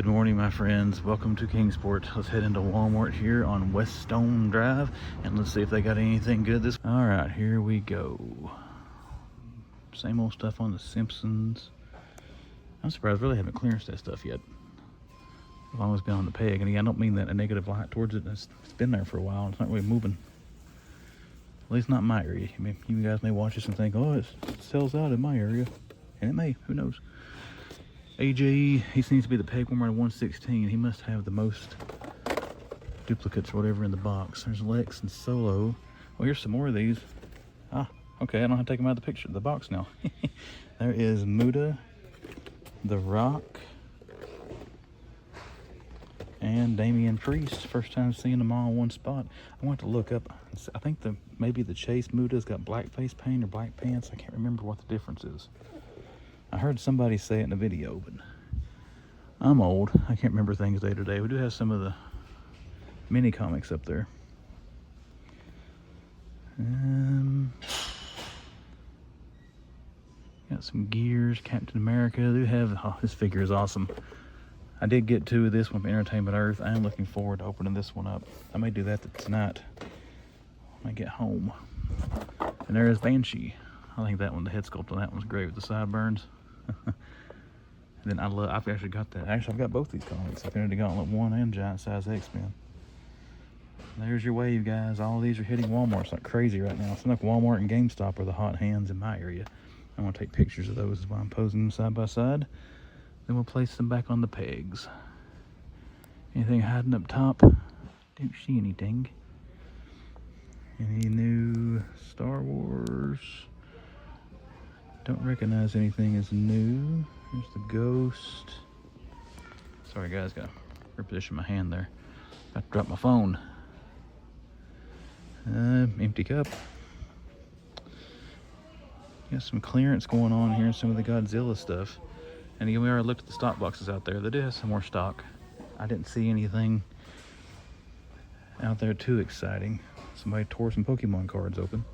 Good morning, my friends. Welcome to Kingsport. Let's head into Walmart here on West Stone Drive and let's see if they got anything good this. All right, here we go. Same old stuff on the Simpsons. I'm surprised I really haven't clearanced that stuff yet. I've always been on the peg, and I don't mean that in a negative light towards it. It's been there for a while. It's not really moving. At least not in my area. I mean, you guys may watch this and think, oh, it sells out in my area. And it may. Who knows? AJ, he seems to be the peg warmer at 116. He must have the most duplicates or whatever in the box. There's Lex and Solo. Well, here's some more of these. Ah, okay, I don't have to take them out of the box now. There is Muda, The Rock, and Damian Priest. First time seeing them all in one spot. I want to look up. I think maybe the Chase Muda's got black face paint or black pants. I can't remember what the difference is. I heard somebody say it in a video, but I'm old. I can't remember things day to day. We do have some of the mini comics up there. Got some Gears, Captain America. They do have, oh, this figure is awesome. I did get two of this one from Entertainment Earth. I am looking forward to opening this one up. I may do that tonight when I get home. And there is Banshee. I think that one, the head sculpt on that one's great with the sideburns. And then I've actually got that. Actually, I've got both these comics. Infinity Gauntlet 1 and Giant Size X-Men. There's your wave, guys. All of these are hitting Walmart. It's like crazy right now. It's like Walmart and GameStop are the hot hands in my area. I want to take pictures of those while I'm posing them side by side. Then we'll place them back on the pegs. Anything hiding up top? Don't see anything. Any new Star Wars? Don't recognize anything as new. There's the Ghost. Sorry guys, gotta reposition my hand there. Got to drop my phone. Empty cup. Got some clearance going on here, some of the Godzilla stuff. And again, we already looked at the stock boxes out there. They do have some more stock. I didn't see anything out there too exciting. Somebody tore some Pokemon cards open.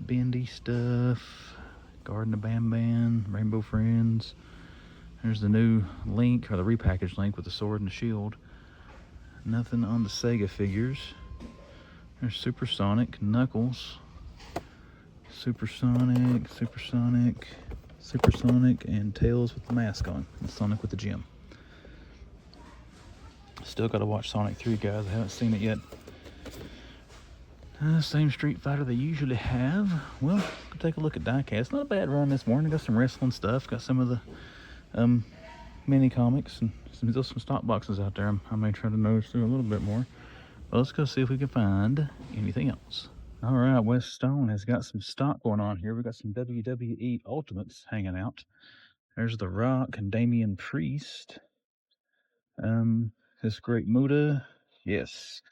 Bendy stuff. Garden of Bam, Rainbow Friends. There's the new Link, or the repackaged Link with the sword and the shield. Nothing on the Sega figures. There's Supersonic, Knuckles. Supersonic, and Tails with the mask on. And Sonic with the gem. Still got to watch Sonic 3, guys. I haven't seen it yet. Same Street Fighter they usually have. Well, take a look at diecast. Not a bad run this morning. Got some wrestling stuff. Got some of the mini comics and still some stock boxes out there. I may try to nose through a little bit more. But let's go see if we can find anything else. All right, West Stone has got some stock going on here. We got some WWE Ultimates hanging out. There's The Rock and Damian Priest. This great Muda. Yes.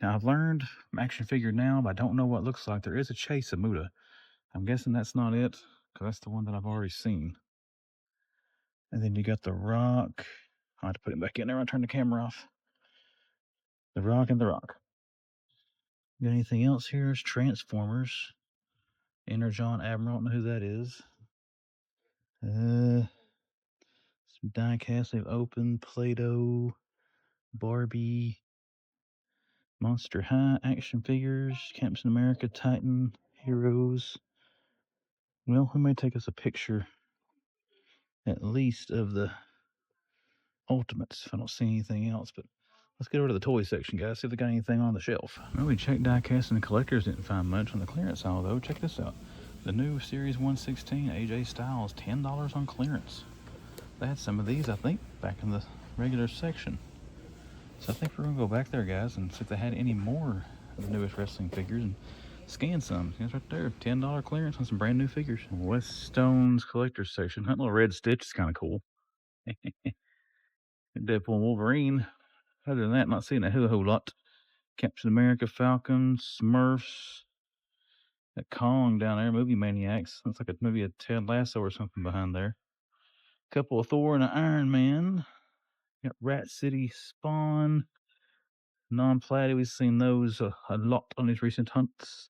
Now I've learned from action figure now, but I don't know what it looks like. There is a Chase of Muda. I'm guessing that's not it, because that's the one that I've already seen. And then you got The Rock. I have to put it back in there. I'll turn the camera off. The Rock and The Rock. Got anything else here? It's Transformers. Energon Admiral. I don't know who that is. Some diecast they've opened. Play-Doh. Barbie. Monster High action figures. Captain America, Titan, Heroes. Well, we may take us a picture at least of the Ultimates if I don't see anything else, but let's get over to the toy section, guys, see if they got anything on the shelf. Well, we checked diecast and collectors, didn't find much on the clearance aisle though. Check this out. The new Series 116 AJ Styles, $10 on clearance. They had some of these, I think, back in the regular section. So I think we're gonna go back there, guys, and see if they had any more of the newest wrestling figures and scan some. It's right there, $10 clearance on some brand new figures. West Stone's collector's section. That little red Stitch is kind of cool. Deadpool and Wolverine. Other than that, not seeing a whole lot. Captain America, Falcon, Smurfs. That Kong down there, Movie Maniacs. Looks like maybe a Ted Lasso or something behind there. Couple of Thor and an Iron Man. Got Rat City, Spawn. Non-platy, we've seen those a lot on these recent hunts.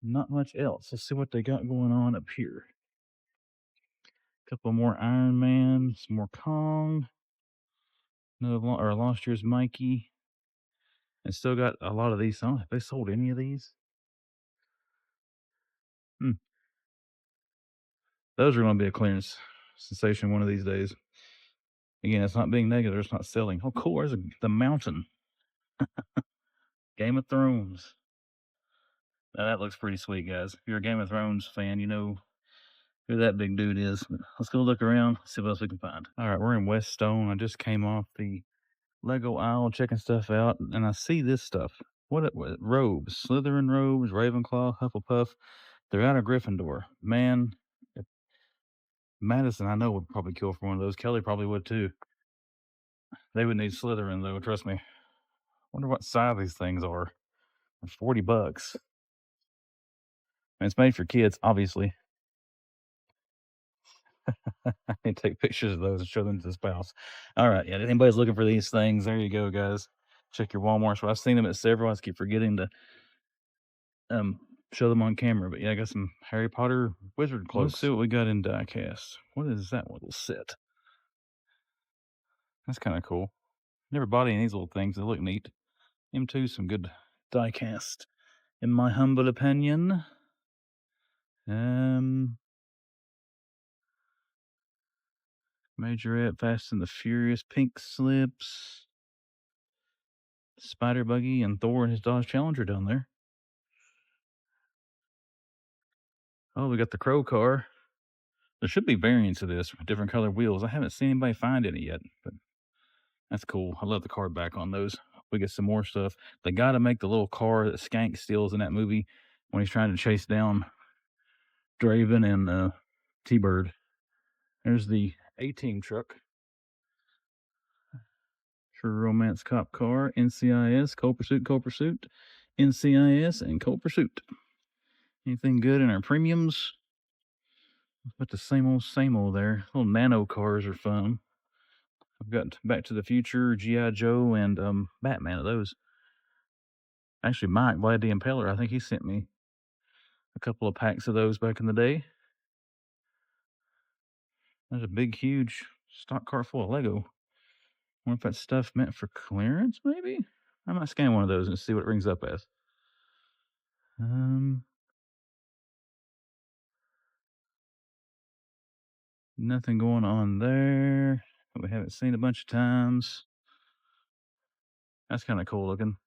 Not much else. Let's see what they got going on up here. Couple more Iron Man, some more Kong, another last year's Mikey, and still got a lot of these. I don't know if they sold any of these. Those are going to be a clearance sensation one of these days. Again, it's not being negative. It's not selling. Oh, cool. There's the mountain. Game of Thrones. Now, that looks pretty sweet, guys. If you're a Game of Thrones fan, you know who that big dude is. But let's go look around, see what else we can find. All right, we're in West Stone. I just came off the Lego aisle checking stuff out, and I see this stuff. What robes? Slytherin robes, Ravenclaw, Hufflepuff. They're out of Gryffindor. Man, Madison, I know, would probably kill for one of those. Kelly probably would too. They would need Slytherin, though, trust me. Wonder what size these things are. $40. And it's made for kids, obviously. I can take pictures of those and show them to the spouse. All right, yeah. If anybody's looking for these things, there you go, guys. Check your Walmart. So I've seen them at several. I just keep forgetting to show them on camera. But yeah, I got some Harry Potter wizard cloaks. Let's see what we got in diecast. What is that little set? That's kind of cool. Never bought any of these little things. They look neat. M2, some good diecast, in my humble opinion. Majorette, Fast and the Furious, Pink Slips, Spider Buggy, and Thor and his Dodge Challenger down there. Oh, we got the Crow car. There should be variants of this, different color wheels. I haven't seen anybody find any yet, but that's cool. I love the card back on those. We get some more stuff. They got to make the little car that Skank steals in that movie when he's trying to chase down Draven and T-Bird. There's the A-Team truck. True Romance Cop Car, NCIS, Cold Pursuit, NCIS, and Cold Pursuit. Anything good in our premiums? But the same old there. Little nano cars are fun. I've got Back to the Future, GIJoe, and Batman of those. Actually, Mike, Vlad the Impaler, I think he sent me a couple of packs of those back in the day. There's a big, huge stock car full of Lego. I wonder if that stuff meant for clearance, maybe? I might scan one of those and see what it rings up as. Nothing going on there. We haven't seen a bunch of times. That's kind of cool looking.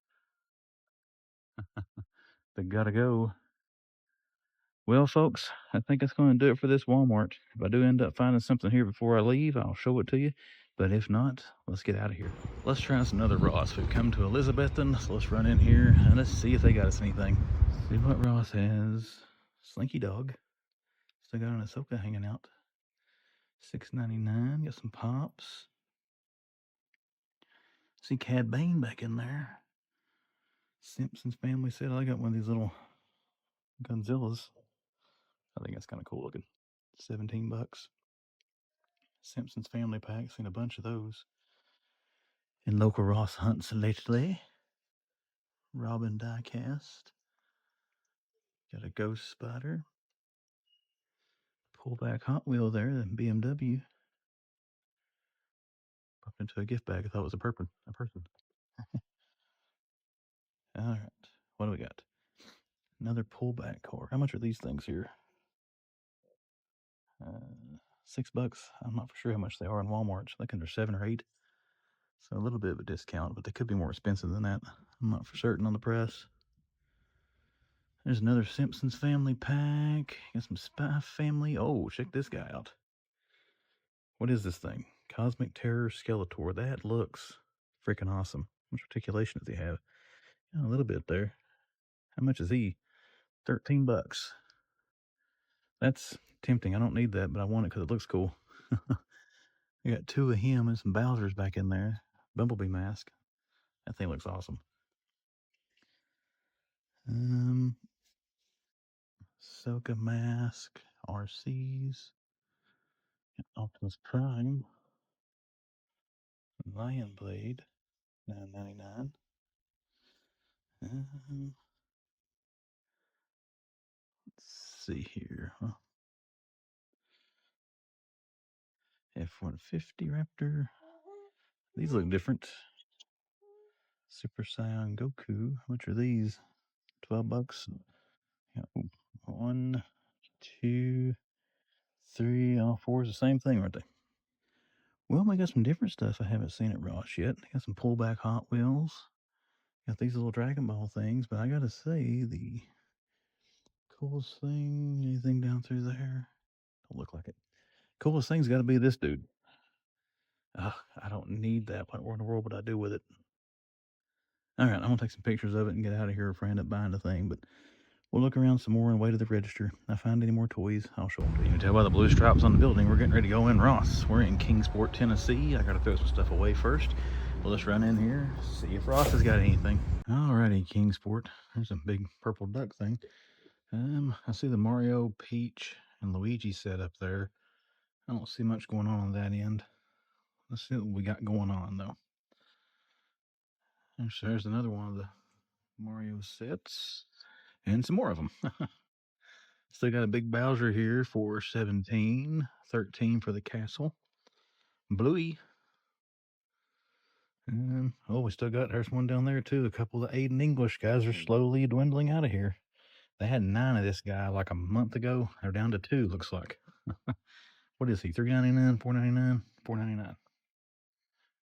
They gotta go. Well, folks, I think that's going to do it for this Walmart. If I do end up finding something here before I leave, I'll show it to you. But if not, let's get out of here. Let's try us another Ross. We've come to Elizabethton, so let's run in here and let's see if they got us anything. See what Ross has. Slinky Dog. Still got an Ahsoka hanging out. $6.99. Got some Pops. See Cad Bane back in there. Simpsons Family Set. I got one of these little Gunzillas. I think that's kind of cool looking. $17. Simpsons Family Pack. Seen a bunch of those in local Ross hunts lately. Robin diecast. Got a Ghost Spider. Pullback Hot Wheel there. The BMW. Popped into a gift bag. I thought it was a person. All right. What do we got? Another pullback car. How much are these things here? $6. I'm not for sure how much they are in Walmart. I think they're 7 or 8. So a little bit of a discount, but they could be more expensive than that. I'm not for certain on the price. There's another Simpsons Family pack. Got some Spy Family. Oh, check this guy out. What is this thing? Cosmic Terror Skeletor. That looks freaking awesome. How much articulation does he have? Yeah, a little bit there. How much is he? $13. That's tempting. I don't need that, but I want it because it looks cool. I got 2 of him and some Bowsers back in there. Bumblebee mask. That thing looks awesome. Soka mask. RCs. Optimus Prime. Lion Blade. $9.99. Let's see here. F-150 Raptor. These look different. Super Saiyan Goku. How much are these? $12. Yeah, 1, 2, 3, all four is the same thing, aren't they? Well, we got some different stuff I haven't seen at Ross yet. Got some pullback Hot Wheels. Got these little Dragon Ball things, but I gotta say, the coolest thing, anything down through there? Don't look like it. Coolest thing's gotta be this dude. I don't need that. What in the world would I do with it? All right, I'm gonna take some pictures of it and get out of here if I end up buying the thing, but we'll look around some more and wait at the register. If I find any more toys, I'll show them to you. You can tell by the blue stripes on the building, we're getting ready to go in Ross. We're in Kingsport, Tennessee. I gotta throw some stuff away first. Well, let's run in here, see if Ross has got anything. Alrighty, Kingsport. There's a big purple duck thing. I see the Mario, Peach, and Luigi set up there. I don't see much going on that end. Let's see what we got going on, though. There's another one of the Mario sets. And some more of them. Still got a big Bowser here for $17, $13 for the castle. Bluey. Oh, we still got, there's one down there too. A couple of Aiden English guys are slowly dwindling out of here. They had 9 of this guy like a month ago. They're down to 2, looks like. What is he? $3.99, $4.99, $4.99.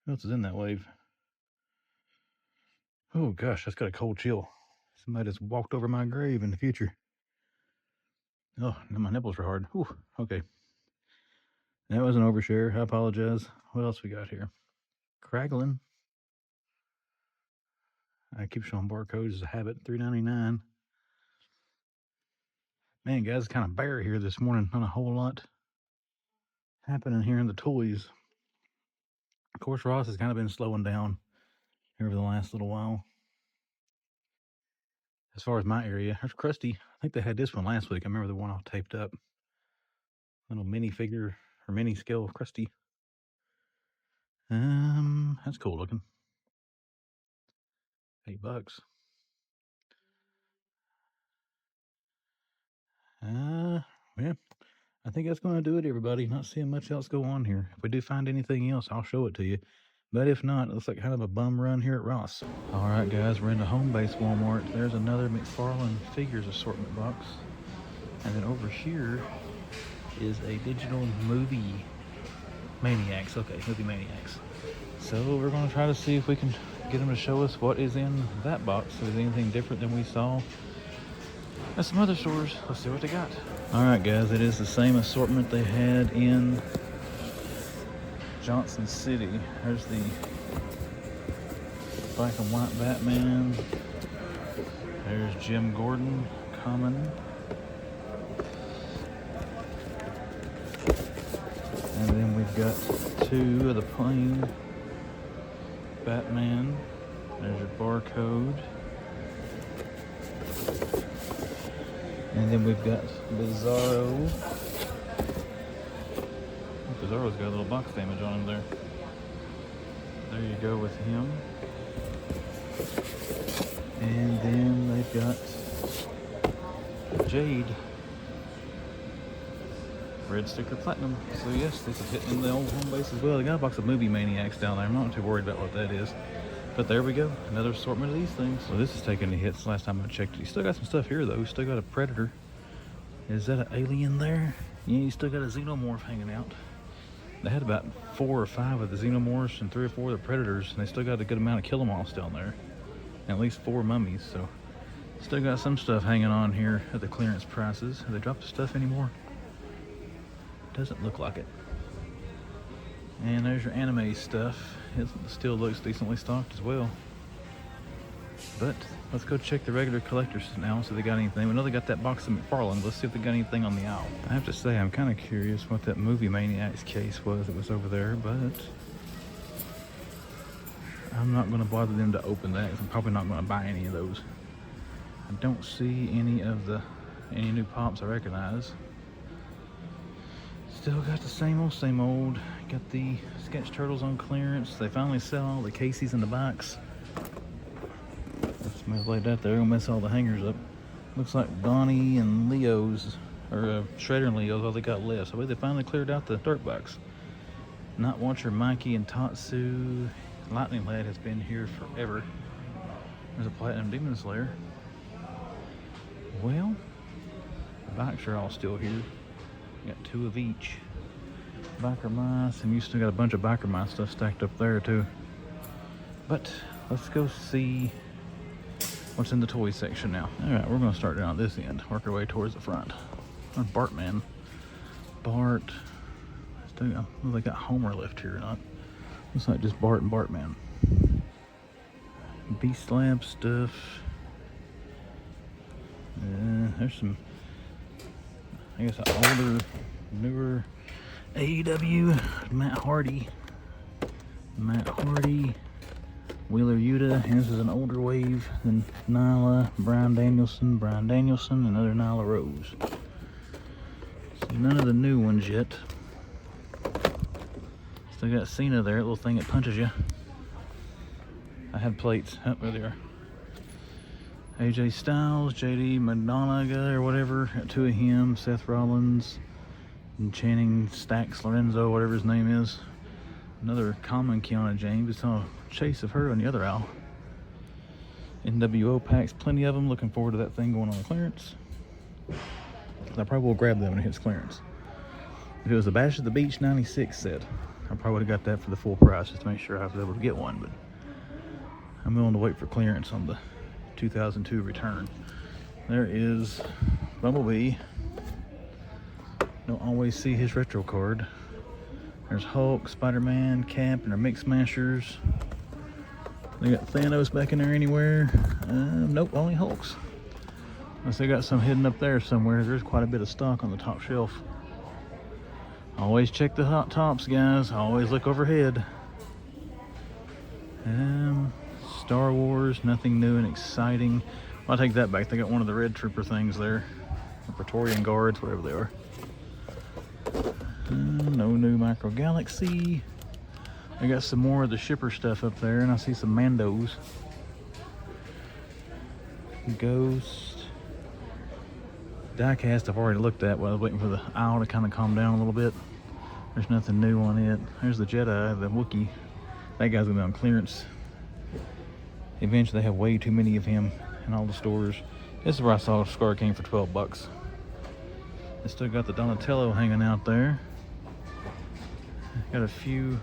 Who else is in that wave? Oh gosh, that's got a cold chill. Somebody just walked over my grave in the future. Oh, now my nipples are hard. Whew, okay. That was an overshare. I apologize. What else we got here? Kraglin. I keep showing barcodes as a habit. $3.99. Man, guys, it's kind of bare here this morning. Not a whole lot happening here in the toys. Of course, Ross has kind of been slowing down over the last little while. As far as my area, there's Krusty. I think they had this one last week. I remember the one all taped up. Little mini figure or mini scale of Krusty. That's cool looking. $8. Yeah. I think that's going to do it, everybody. Not seeing much else go on here. If we do find anything else, I'll show it to you. But if not, it looks like kind of a bum run here at Ross. All right, guys, we're in the Homebase Walmart. There's another McFarlane figures assortment box. And then over here is a digital movie maniacs. Okay, movie maniacs. So we're going to try to see if we can get them to show us what is in that box. If there's anything different than we saw at some other stores. Let's see what they got. All right, guys, it is the same assortment they had in Johnson City. There's the black and white Batman. There's Jim Gordon, common. And then we've got 2 of the plain Batman. There's your barcode. And then we've got Bizarro. Bizarro's got a little box damage on him there. There you go with him. And then they've got Jade. Red sticker platinum. So yes, this is hitting the old home base as well. They got a box of movie maniacs down there. I'm not too worried about what that is. But there we go. Another assortment of these things. So this is taking the hits last time I checked it. You still got some stuff here though. You still got a Predator. Is that an alien there? Yeah, you still got a Xenomorph hanging out. They had about 4 or 5 of the Xenomorphs and 3 or 4 of the Predators, and they still got a good amount of Kill-em-alls down there. And at least 4 mummies, so still got some stuff hanging on here at the clearance prices. Have they dropped the stuff anymore? Doesn't look like it. And there's your anime stuff. It still looks decently stocked as well. But let's go check the regular collectors now, see if they got anything. We know they got that box of McFarlane. Let's see if they got anything on the aisle. I have to say, I'm kind of curious what that movie maniacs case was that was over there, but I'm not going to bother them to open that. I'm probably not going to buy any of those. I don't see any new pops I recognize. Still got the same old. Got the sketch turtles on clearance. They finally sell all the Casey's in the box. Let's lay that there. We'll mess all the hangers up. Looks like Donnie and Leo's, or Shredder and Leo's, all they got left. So they finally cleared out the dirt box. Not Watcher Mikey and Tatsu. Lightning Lad has been here forever. There's a Platinum Demon Slayer. Well, the bikes are all still here. Got 2 of each. Biker Mice, and you still got a bunch of Biker Mice stuff stacked up there too. But let's go see what's in the toy section now. Alright, we're gonna start down at this end, work our way towards the front. Bartman. Bart. Still got, well, they got Homer left here or not. Looks like just Bart and Bartman. Beast Lab stuff. There's some, I guess, an older, newer AEW. Matt Hardy. Wheeler Yuta. And this is an older wave than Nyla. Brian Danielson, and another Nyla Rose. So none of the new ones yet. Still got Cena there, little thing that punches you. I had plates. Oh, there they are. AJ Styles, JD McDonough or whatever. Got 2 of him. Seth Rollins, and Channing Stacks Lorenzo, whatever his name is. Another common Kiana James. I saw a chase of her on the other aisle. NWO packs, plenty of them. Looking forward to that thing going on clearance. I probably will grab them when it hits clearance. If it was a Bash at the Beach 96 set, I probably would have got that for the full price just to make sure I was able to get one. But I'm willing to wait for clearance on the 2002 return. There is Bumblebee. Don't always see his retro card. There's Hulk, Spider-Man, Cap, and their Mix Smashers. They got Thanos back in there anywhere. Nope, only Hulks. Unless they got some hidden up there somewhere. There's quite a bit of stock on the top shelf. Always check the hot tops, guys. Always look overhead. Star Wars, nothing new and exciting. I'll take that back. They got one of the Red Trooper things there. The Praetorian Guards, whatever they are. No new Micro Galaxy. I got some more of the shipper stuff up there, and I see some Mandos. Ghost. Diecast I've already looked at while I was waiting for the aisle to kind of calm down a little bit. There's nothing new on it. There's the Jedi, the Wookiee. That guy's gonna be on clearance. Eventually they have way too many of him in all the stores. This is where I saw Scar King for 12 bucks. They still got the Donatello hanging out there. Got a few.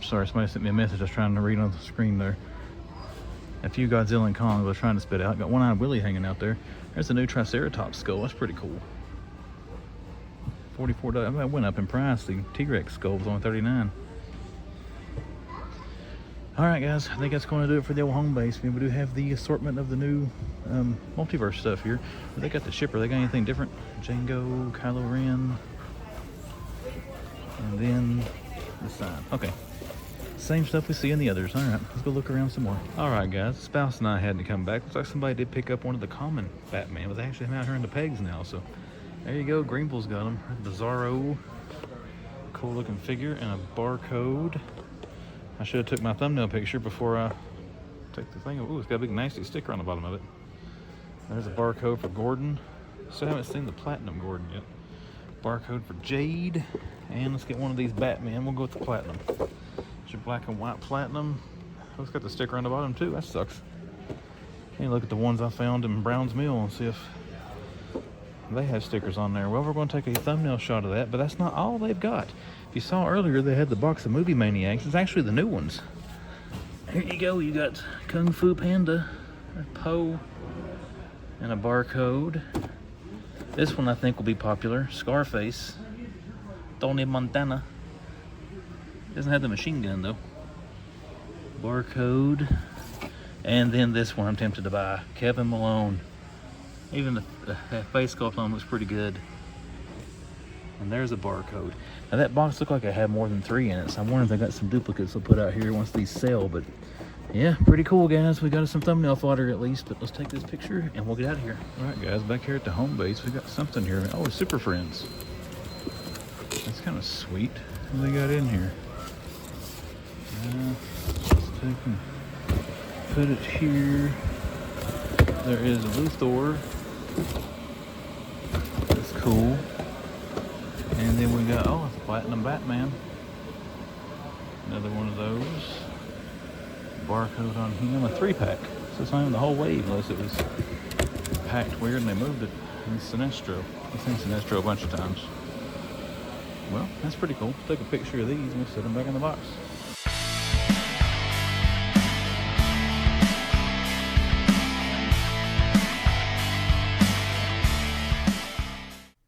Sorry, somebody sent me a message I was trying to read on the screen there. A few Godzilla and Kong I was trying to spit out. Got One-Eyed Willie hanging out there. There's a new Triceratops skull. That's pretty cool. $44. I mean, it went up in price. The T-Rex skull was only $39. Alright guys, I think that's going to do it for the old home base. We do have the assortment of the new multiverse stuff here. But they got the shipper. They got anything different? Django, Kylo Ren, and then the sign. Okay. Same stuff we see in the others. Alright, let's go look around some more. Alright guys, the spouse and I had to come back. Looks like somebody did pick up one of the common Batman. It was actually him out here in the pegs now, so there you go. Greenville's got him. Bizarro. Cool looking figure and a barcode. I should have took my thumbnail picture before I take the thing. Ooh, it's got a big nasty sticker on the bottom of it. There's a barcode for Gordon. Still haven't seen the Platinum Gordon yet. Barcode for Jade. And let's get one of these Batman. We'll go with the Platinum. It's your black and white Platinum. Oh, it's got the sticker on the bottom too. That sucks. Hey, look at the ones I found in Brown's Mill and see if they have stickers on there. Well, we're going to take a thumbnail shot of that, but that's not all they've got. If you saw earlier, they had the box of Movie Maniacs. It's actually the new ones. Here you go. You got Kung Fu Panda, Poe, and a barcode. This one I think will be popular. Scarface, Tony Montana. Doesn't have the machine gun though. Barcode. And then this one I'm tempted to buy. Kevin Malone. Even the face sculpt on looks pretty good. And there's a barcode. Now that box looked like it had more than 3 in it, so I'm wondering if they got some duplicates they'll put out here once these sell. But yeah, pretty cool guys. We got us some thumbnail fodder at least, but let's take this picture and we'll get out of here. All right guys, back here at the home base, we got something here. Oh, Super Friends. That's kind of sweet. What do they got in here? Let's take and put it here. There is Luthor. cool. And then we got, oh, it's Platinum Batman. Another one of those. Barcode on him, a 3-pack. So it's not even the whole wave unless it was packed weird and they moved it in Sinestro. I've seen Sinestro a bunch of times. Well, that's pretty cool. Take a picture of these and we'll set them back in the box.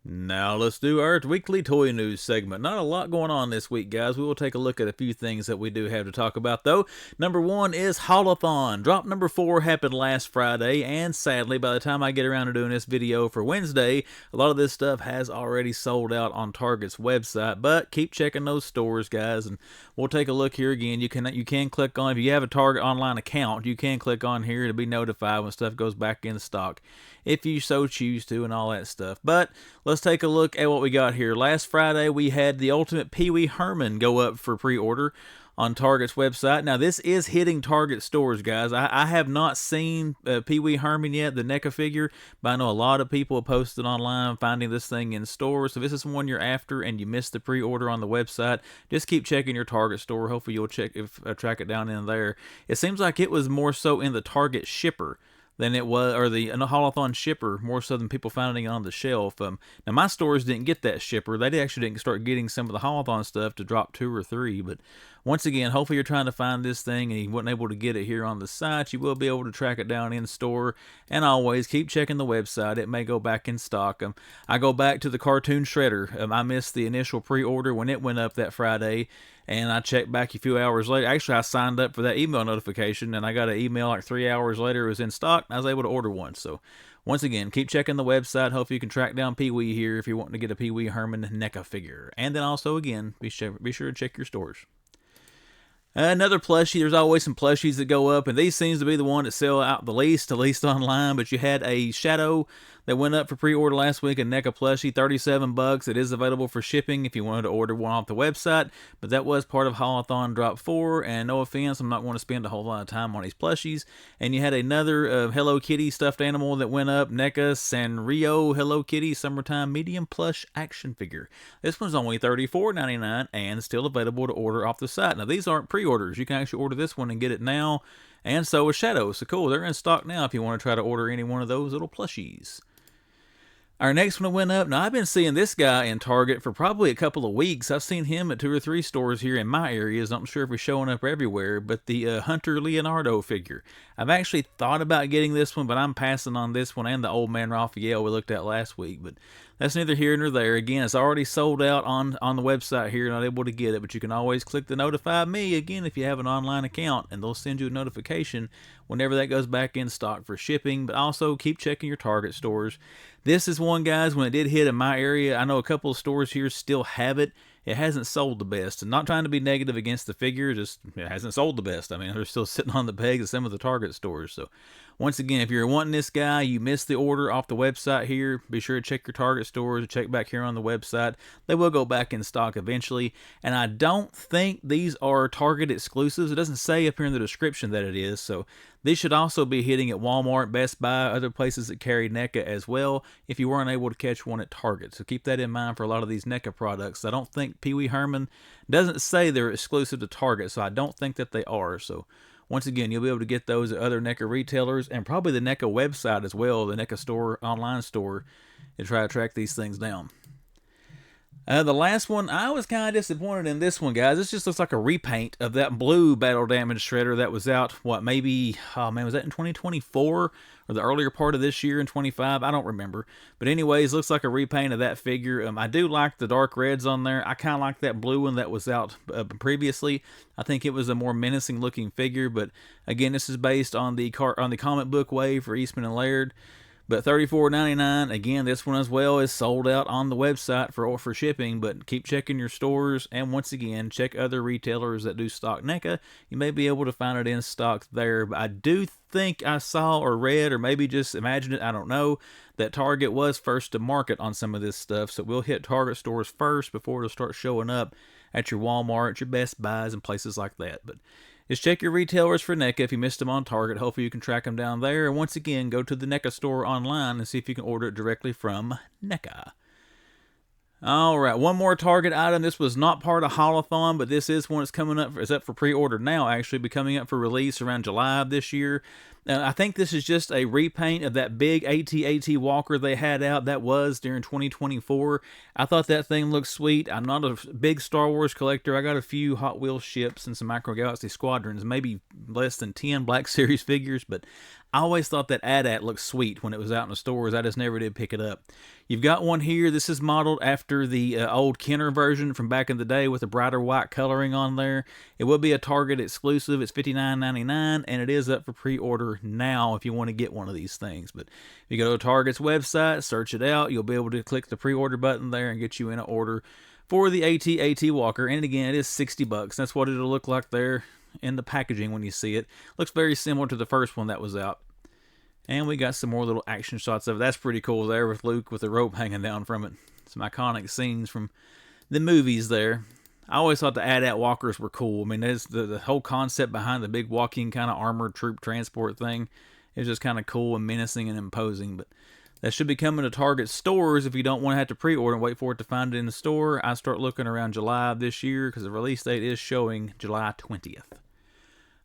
Now let's do our weekly toy news segment. Not a lot going on this week, guys. We will take a look at a few things that we do have to talk about, though. Number one is Haulathon. Drop number 4 happened last Friday, and sadly, by the time I get around to doing this video for Wednesday, a lot of this stuff has already sold out on Target's website. But keep checking those stores, guys, and we'll take a look here again. You can click on, if you have a Target online account, you can click on here to be notified when stuff goes back in stock, if you so choose to, and all that stuff. But let's take a look at what we got here. Last Friday, we had the Ultimate Pee Wee Herman go up for pre-order on Target's website. Now, this is hitting Target stores, guys. I have not seen Pee Wee Herman yet, the NECA figure, but I know a lot of people have posted online finding this thing in stores. So if this is one you're after and you missed the pre-order on the website, just keep checking your Target store. Hopefully you'll track it down in there. It seems like it was more so in the Target shipper than it was, or the Haulathon shipper, more so than people finding it on the shelf. Now, my stores didn't get that shipper. They actually didn't start getting some of the Haulathon stuff to drop 2 or 3. But once again, hopefully you're trying to find this thing and you weren't able to get it here on the site. You will be able to track it down in store. And always keep checking the website. It may go back in stock. I go back to the cartoon shredder. I missed the initial pre-order when it went up that Friday. And I checked back a few hours later. Actually, I signed up for that email notification, and I got an email like 3 hours later. It was in stock, and I was able to order one. So, once again, keep checking the website. Hopefully you can track down Pee Wee here if you're wanting to get a Pee Wee Herman NECA figure. And then also, again, be sure to check your stores. Another plushie. There's always some plushies that go up, and these seems to be the one that sell out the least, at least online. But you had a Shadow that went up for pre-order last week, a NECA plushie, $37. It is available for shipping if you wanted to order one off the website, but that was part of Haulathon Drop 4, and no offense, I'm not going to spend a whole lot of time on these plushies. And you had another Hello Kitty stuffed animal that went up, NECA Sanrio Hello Kitty Summertime Medium Plush Action Figure. This one's only $34.99 and still available to order off the site. Now, these aren't pre-orders. You can actually order this one and get it now, and so is Shadow. So cool, they're in stock now if you want to try to order any one of those little plushies. Our next one went up. Now, I've been seeing this guy in Target for probably a couple of weeks. I've seen him at 2 or 3 stores here in my areas. I'm not sure if he's showing up everywhere, but the Hunter Leonardo figure. I've actually thought about getting this one, but I'm passing on this one and the Old Man Raphael we looked at last week. But that's neither here nor there. Again, it's already sold out on the website here. Not able to get it, but you can always click the notify me, again, if you have an online account, and they'll send you a notification whenever that goes back in stock for shipping. But also keep checking your Target stores. This is one, guys, when it did hit in my area, I know a couple of stores here still have it. It hasn't sold the best. And not trying to be negative against the figure, just it hasn't sold the best. I mean, they're still sitting on the pegs at some of the Target stores. So once again, if you're wanting this guy, you missed the order off the website here, be sure to check your Target stores, check back here on the website. They will go back in stock eventually. And I don't think these are Target exclusives. It doesn't say up here in the description that it is. So these should also be hitting at Walmart, Best Buy, other places that carry NECA as well, if you weren't able to catch one at Target. So keep that in mind for a lot of these NECA products. I don't think Pee Wee Herman doesn't say they're exclusive to Target, so I don't think that they are. So once again, you'll be able to get those at other NECA retailers and probably the NECA website as well, the NECA store, online store, to try to track these things down. The last one, I was kind of disappointed in this one, guys. This just looks like a repaint of that blue battle damage shredder that was out, what, maybe, oh man, was that in 2024 or the earlier part of this year in 25? I don't remember. But anyways, looks like a repaint of that figure. I do like the dark reds on there. I kind of like that blue one that was out previously. I think it was a more menacing looking figure, but again, this is based on the comic book wave for Eastman and Laird. But $34.99, again, this one as well is sold out on the website for shipping, but keep checking your stores, and once again, check other retailers that do stock NECA. You may be able to find it in stock there, but I do think I saw or read, or maybe just imagined it, I don't know, that Target was first to market on some of this stuff, so we'll hit Target stores first before it'll start showing up at your Walmart, your Best Buys, and places like that. But just check your retailers for NECA if you missed them on Target. Hopefully you can track them down there. And once again, go to the NECA store online and see if you can order it directly from NECA. All right, one more Target item. This was not part of Haulathon, but this is one that's coming up. It's up for pre-order now, actually, be coming up for release around July of this year. I think this is just a repaint of that big AT-AT Walker they had out. That was during 2024. I thought that thing looked sweet. I'm not a big Star Wars collector. I got a few Hot Wheels ships and some Micro Galaxy Squadrons, maybe less than 10 Black Series figures, but I always thought that AT-AT looked sweet when it was out in the stores. I just never did pick it up. You've got one here. This is modeled after the old Kenner version from back in the day with the brighter white coloring on there. It will be a Target exclusive. It's $59.99, and it is up for pre-order now if you want to get one of these things. But if you go to Target's website, search it out, you'll be able to click the pre-order button there and get you in an order for the AT-AT Walker. And again, it is $60. That's what it'll look like there in the packaging when you see it. Looks very similar to the first one that was out. And we got some more little action shots of it. That's pretty cool there with Luke with the rope hanging down from it. Some iconic scenes from the movies there. I always thought the AT-AT walkers were cool. I mean, there's the whole concept behind the big walking kind of armored troop transport thing is just kind of cool and menacing and imposing. But that should be coming to Target stores if you don't want to have to pre-order and wait for it to find it in the store. I start looking around July of this year because the release date is showing July 20th.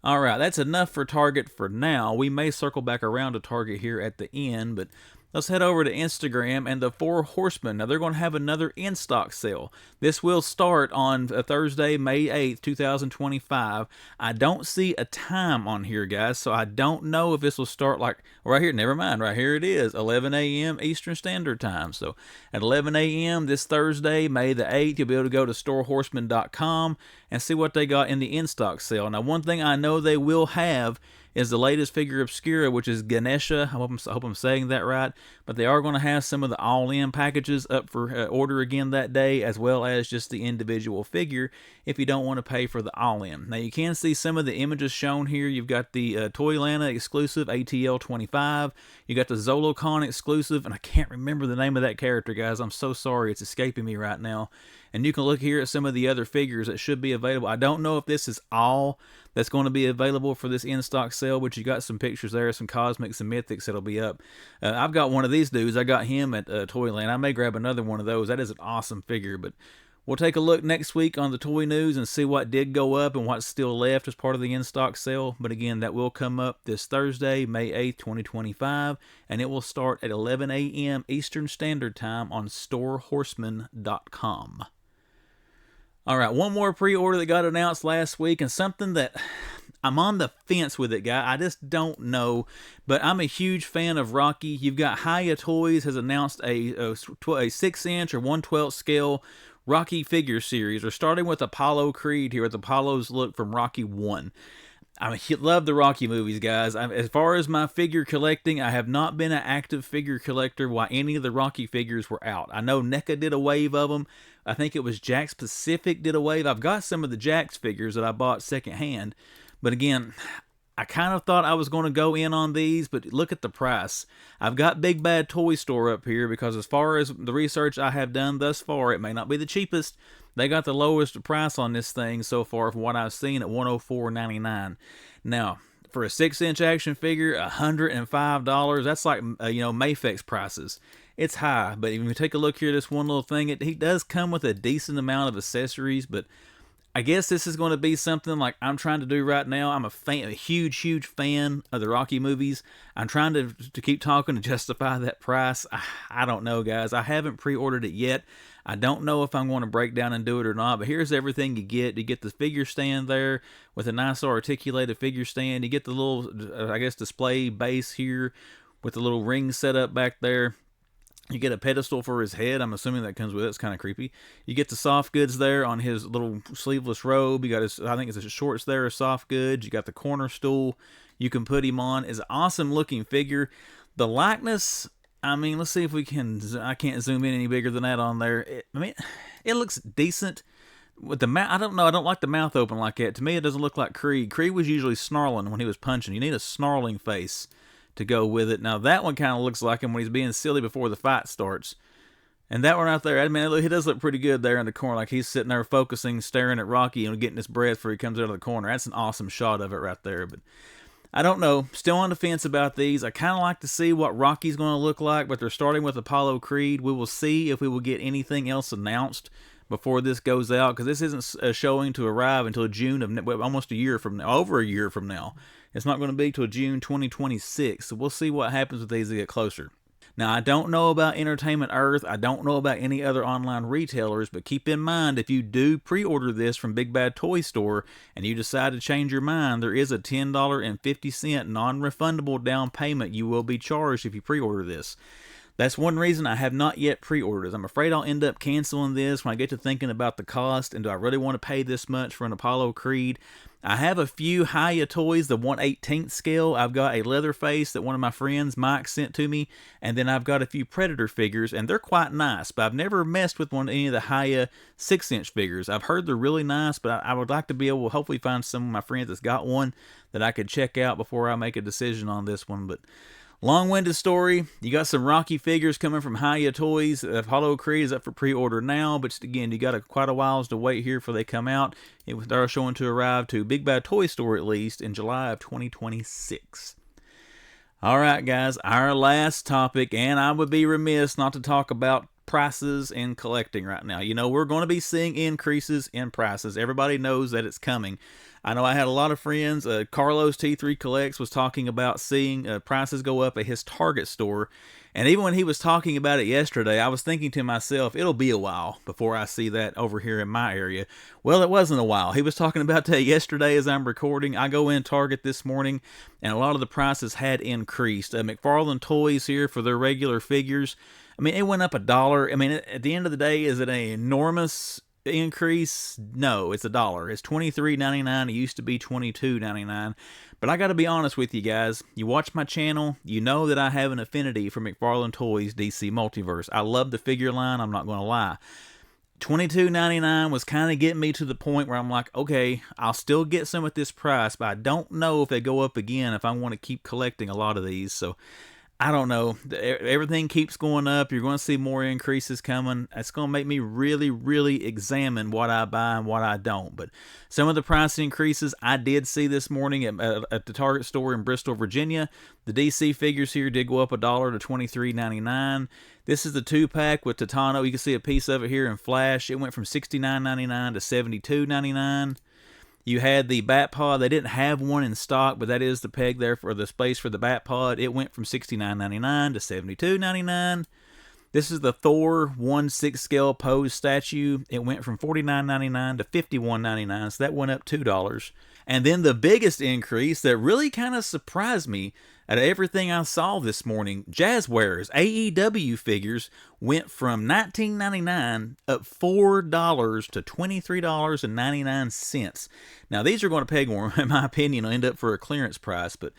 All right, that's enough for Target for now. We may circle back around to Target here at the end, but let's head over to Instagram and the Four Horsemen. Now, they're going to have another in-stock sale. This will start on Thursday, May 8th, 2025. I don't see a time on here, guys, so I don't know if this will start like right here. Never mind, right here it is, 11 a.m. Eastern Standard Time. So at 11 a.m. this Thursday, May the 8th, you'll be able to go to storehorseman.com and see what they got in the in-stock sale. Now, one thing I know they will have is the latest figure obscura, which is Ganesha. I hope I'm saying that right. But they are going to have some of the all-in packages up for order again that day, as well as just the individual figure if you don't want to pay for the all-in. Now, you can see some of the images shown here. You've got the Toylanta exclusive ATL 25. You got the Zolocon exclusive, and I can't remember the name of that character, guys. I'm so sorry. It's escaping me right now. And you can look here at some of the other figures that should be available. I don't know if this is all that's going to be available for this in-stock sale, but you got some pictures there, some Cosmics and Mythics that'll be up. I've got one of these dudes. I got him at Toyland. I may grab another one of those. That is an awesome figure, but we'll take a look next week on the toy news and see what did go up and what's still left as part of the in-stock sale. But again, that will come up this Thursday, May 8th, 2025, and it will start at 11 a.m. Eastern Standard Time on storehorseman.com. All right, one more pre-order that got announced last week, and something that I'm on the fence with it, guy. I just don't know, but I'm a huge fan of Rocky. You've got Hiya Toys has announced a 6-inch or 1/12 scale Rocky figure series. We're starting with Apollo Creed here with Apollo's look from Rocky 1. I love the Rocky movies, guys. As far as my figure collecting, I have not been an active figure collector while any of the Rocky figures were out. I know NECA did a wave of them. I think it was Jakks Pacific did a wave. I've got some of the Jakks figures that I bought secondhand. But again, I kind of thought I was going to go in on these, but look at the price. I've got Big Bad Toy Store up here because as far as the research I have done thus far, it may not be the cheapest. They got the lowest price on this thing so far from what I've seen at $104.99. Now, for a 6-inch action figure, $105, that's like, Mayfex prices. It's high, but if you take a look here at this one little thing, he does come with a decent amount of accessories, but I guess this is going to be something like I'm trying to do right now. I'm a huge fan of the Rocky movies. I'm trying to keep talking to justify that price. I don't know, guys. I haven't pre-ordered it yet. I don't know if I'm going to break down and do it or not, but here's everything you get. You get the figure stand there with a nice articulated figure stand. You get the little, display base here with the little ring set up back there. You get a pedestal for his head. I'm assuming that comes with it. It's kind of creepy. You get the soft goods there on his little sleeveless robe. You got his, I think it's his shorts there, are soft goods. You got the corner stool you can put him on. It's an awesome looking figure. The likeness, let's see if we can, I can't zoom in any bigger than that on there. It looks decent. With the mouth, I don't know. I don't like the mouth open like that. To me, it doesn't look like Creed. Creed was usually snarling when he was punching. You need a snarling face to go with it. Now that one kind of looks like him when he's being silly before the fight starts. And that one right there, he does look pretty good there in the corner, like he's sitting there focusing, staring at Rocky and getting his breath before he comes out of the corner. That's an awesome shot of it right there. But I don't know. Still on the fence about these. I kind of like to see what Rocky's going to look like, but they're starting with Apollo Creed. We will see if we will get anything else announced before this goes out, because this isn't showing to arrive until June of almost a year from now, over a year from now. It's not going to be till June 2026. So we'll see what happens with these as they get closer. Now, I don't know about Entertainment Earth. I don't know about any other online retailers, but keep in mind, if you do pre-order this from Big Bad Toy Store and you decide to change your mind, there is a $10.50 non-refundable down payment you will be charged if you pre-order this. That's one reason I have not yet pre-ordered. I'm afraid I'll end up canceling this when I get to thinking about the cost, and do I really want to pay this much for an Apollo Creed? I have a few Hiya toys, the 1/18th scale. I've got a Leatherface that one of my friends, Mike, sent to me, and then I've got a few Predator figures, and they're quite nice, but I've never messed with any of the Hiya 6-inch figures. I've heard they're really nice, but I would like to be able to hopefully find some of my friends that's got one that I could check out before I make a decision on this one. But long-winded story. You got some Rocky figures coming from Hiya Toys. Apollo Creed is up for pre-order now, but again, you got quite a while to wait here before they come out. They're showing to arrive to Big Bad Toy Store at least in July of 2026. All right, guys, our last topic, and I would be remiss not to talk about prices and collecting right now. You know, we're going to be seeing increases in prices. Everybody knows that it's coming. I know I had a lot of friends. Carlos T3 Collects was talking about seeing prices go up at his Target store. And even when he was talking about it yesterday, I was thinking to myself, it'll be a while before I see that over here in my area. Well, it wasn't a while. He was talking about that yesterday as I'm recording. I go in Target this morning, and a lot of the prices had increased. McFarlane Toys here for their regular figures, I mean, it went up $1. I mean, at the end of the day, is it an enormous increase? No, it's $1. It's $23.99. It used to be $22.99. But I got to be honest with you guys. You watch my channel, you know that I have an affinity for McFarlane Toys DC Multiverse. I love the figure line, I'm not going to lie. $22.99 was kind of getting me to the point where I'm like, okay, I'll still get some at this price, but I don't know if they go up again if I want to keep collecting a lot of these. So I don't know. Everything keeps going up. You're going to see more increases coming. It's going to make me really, really examine what I buy and what I don't. But some of the price increases I did see this morning at the Target store in Bristol, Virginia. The DC figures here did go up $1 to $23.99. This is the 2-pack with Titano. You can see a piece of it here in flash. It went from $69.99 to $72.99. You had the Bat Pod. They didn't have one in stock, but that is the peg there for the space for the Bat Pod. It went from $69.99 to $72.99. This is the Thor 1/6 scale pose statue. It went from $49.99 to $51.99, so that went up $2. And then the biggest increase that really kind of surprised me out of everything I saw this morning, Jazzwares AEW figures went from $19.99 up $4 to $23.99. Now these are going to peg more, in my opinion, will end up for a clearance price, but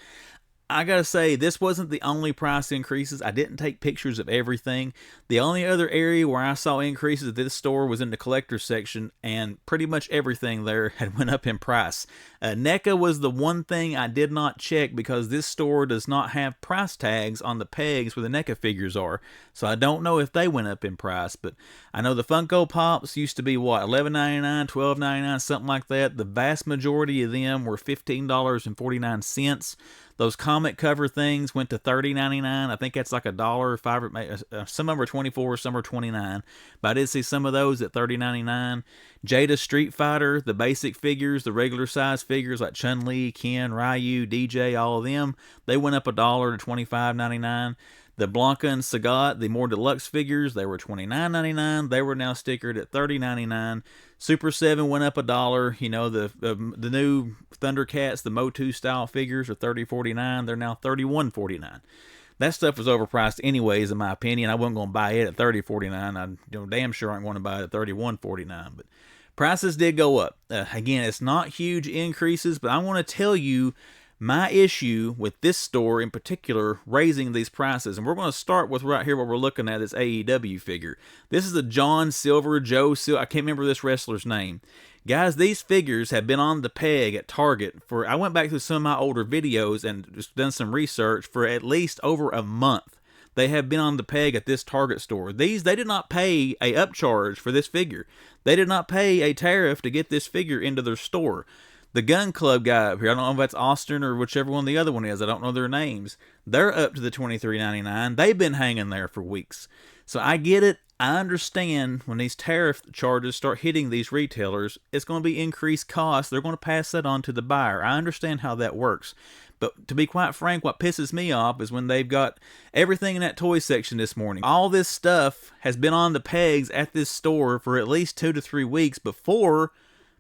I gotta say, this wasn't the only price increases. I didn't take pictures of everything. The only other area where I saw increases at this store was in the collector's section, and pretty much everything there had went up in price. NECA was the one thing I did not check because this store does not have price tags on the pegs where the NECA figures are, so I don't know if they went up in price, but I know the Funko Pops used to be, what, $11.99, $12.99, something like that. The vast majority of them were $15.49. Those comic cover things went to $30.99. I think that's like $1, some of them are $24, some are $29. But I did see some of those at $30.99. Jada Street Fighter, the basic figures, the regular size figures like Chun-Li, Ken, Ryu, DJ, all of them, they went up $1 to $25.99. The Blanca and Sagat, the more deluxe figures, they were $29.99. They were now stickered at $30.99. Super 7 went up $1. You know, the new Thundercats, the Motu style figures are $30.49. They're now $31.49. That stuff was overpriced anyways, in my opinion. I wasn't going to buy it at $30.49. I damn sure aren't going to buy it at $31.49. But prices did go up. Again, it's not huge increases, but I want to tell you my issue with this store in particular raising these prices. And we're going to start with right here what we're looking at, this AEW figure. This is a John Silver, Joe Silver, I can't remember this wrestler's name. Guys, these figures have been on the peg at Target for, I went back to some of my older videos and just done some research, for at least over a month. They have been on the peg at this Target store. They did not pay a upcharge for this figure. They did not pay a tariff to get this figure into their store. The gun club guy up here, I don't know if that's Austin or whichever one the other one is. I don't know their names. They're up to the $23.99. They've been hanging there for weeks. So I get it. I understand when these tariff charges start hitting these retailers, it's going to be increased costs. They're going to pass that on to the buyer. I understand how that works. But to be quite frank, what pisses me off is when they've got everything in that toy section this morning. All this stuff has been on the pegs at this store for at least 2 to 3 weeks before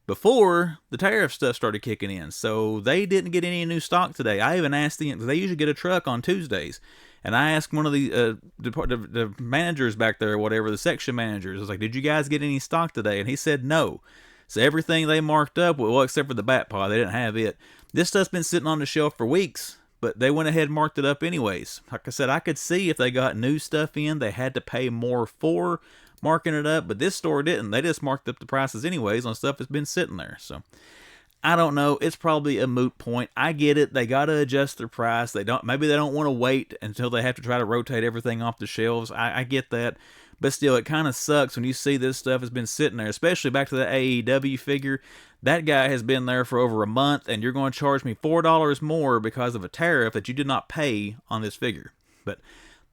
the tariff stuff started kicking in. So they didn't get any new stock today. I even asked them, they usually get a truck on Tuesdays. And I asked one of the managers back there, or whatever, the section managers, I was like, did you guys get any stock today? And he said no. So everything they marked up, well, except for the bat pod, they didn't have it. This stuff's been sitting on the shelf for weeks, but they went ahead and marked it up anyways. Like I said, I could see if they got new stuff in, they had to pay more for marking it up, but this store didn't. They just marked up the prices anyways on stuff that's been sitting there. So I don't know. It's probably a moot point. I get it. They got to adjust their price. Maybe they don't want to wait until they have to try to rotate everything off the shelves. I get that. But still, it kind of sucks when you see this stuff has been sitting there, especially back to the AEW figure. That guy has been there for over a month, and you're going to charge me $4 more because of a tariff that you did not pay on this figure. But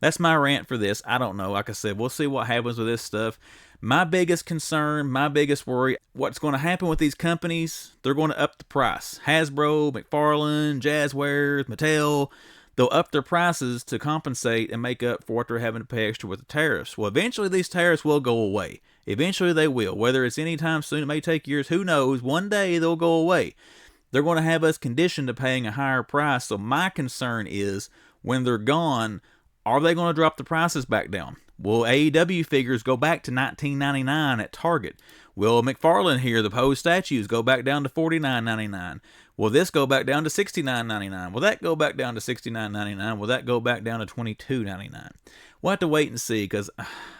that's my rant for this. I don't know. Like I said, we'll see what happens with this stuff. My biggest concern, my biggest worry, what's going to happen with these companies, they're going to up the price. Hasbro, McFarlane, Jazzwares, Mattel, they'll up their prices to compensate and make up for what they're having to pay extra with the tariffs. Well, eventually these tariffs will go away. Eventually they will. Whether it's anytime soon, it may take years, who knows. One day they'll go away. They're going to have us conditioned to paying a higher price. So my concern is when they're gone, are they going to drop the prices back down? Will AEW figures go back to $19.99 at Target? Will McFarlane here, the Poe statues, go back down to $49.99? Will this go back down to $69.99? Will that go back down to $69.99? Will that go back down to $22.99? We'll have to wait and see, because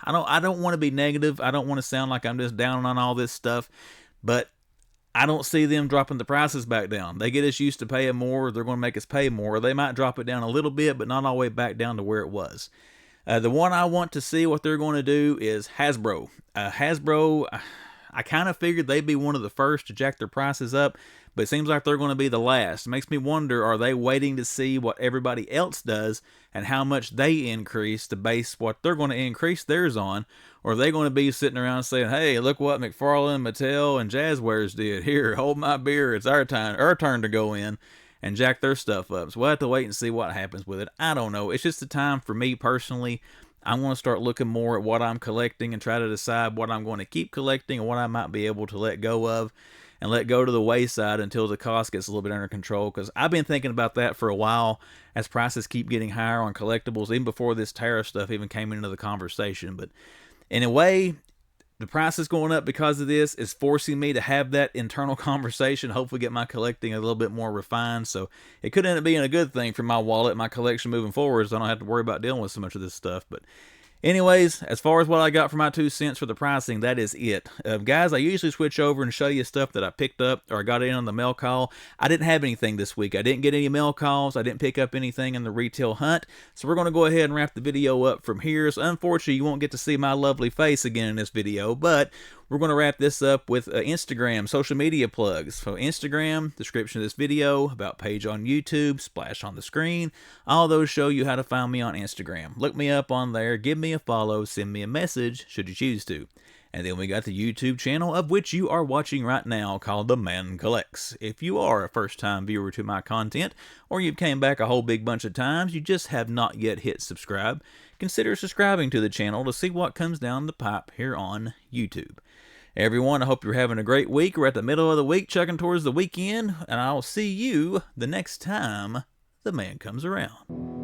I don't want to be negative. I don't want to sound like I'm just down on all this stuff, but I don't see them dropping the prices back down. They get us used to paying more. They're going to make us pay more. They might drop it down a little bit, but not all the way back down to where it was. The one I want to see what they're going to do is Hasbro. Hasbro, I kind of figured they'd be one of the first to jack their prices up, but it seems like they're going to be the last. It makes me wonder, are they waiting to see what everybody else does and how much they increase to base what they're going to increase theirs on? Or are they going to be sitting around saying, hey, look what McFarlane, Mattel, and Jazzwares did. Here, hold my beer. It's our turn to go in and jack their stuff up. So we'll have to wait and see what happens with it. I don't know. It's just a time for me personally. I want to start looking more at what I'm collecting and try to decide what I'm going to keep collecting and what I might be able to let go of and let go to the wayside until the cost gets a little bit under control. Because I've been thinking about that for a while as prices keep getting higher on collectibles, even before this tariff stuff even came into the conversation. But in a way, the price is going up because of this is forcing me to have that internal conversation, hopefully get my collecting a little bit more refined. So it could end up being a good thing for my wallet, my collection moving forward, so I don't have to worry about dealing with so much of this stuff. But anyways, as far as what I got for my 2 cents for the pricing, that is it. Guys, I usually switch over and show you stuff that I picked up or I got in on the mail call. I didn't have anything this week. I didn't get any mail calls. I didn't pick up anything in the retail hunt. So we're going to go ahead and wrap the video up from here. So unfortunately, you won't get to see my lovely face again in this video, but we're going to wrap this up with Instagram, social media plugs. So Instagram, description of this video, about page on YouTube, splash on the screen. All those show you how to find me on Instagram. Look me up on there, give me a follow, send me a message should you choose to. And then we got the YouTube channel, of which you are watching right now, called The Man Collects. If you are a first-time viewer to my content, or you've came back a whole big bunch of times, you just have not yet hit subscribe, consider subscribing to the channel to see what comes down the pipe here on YouTube. Everyone, I hope you're having a great week. We're at the middle of the week, chugging towards the weekend, and I'll see you the next time the man comes around.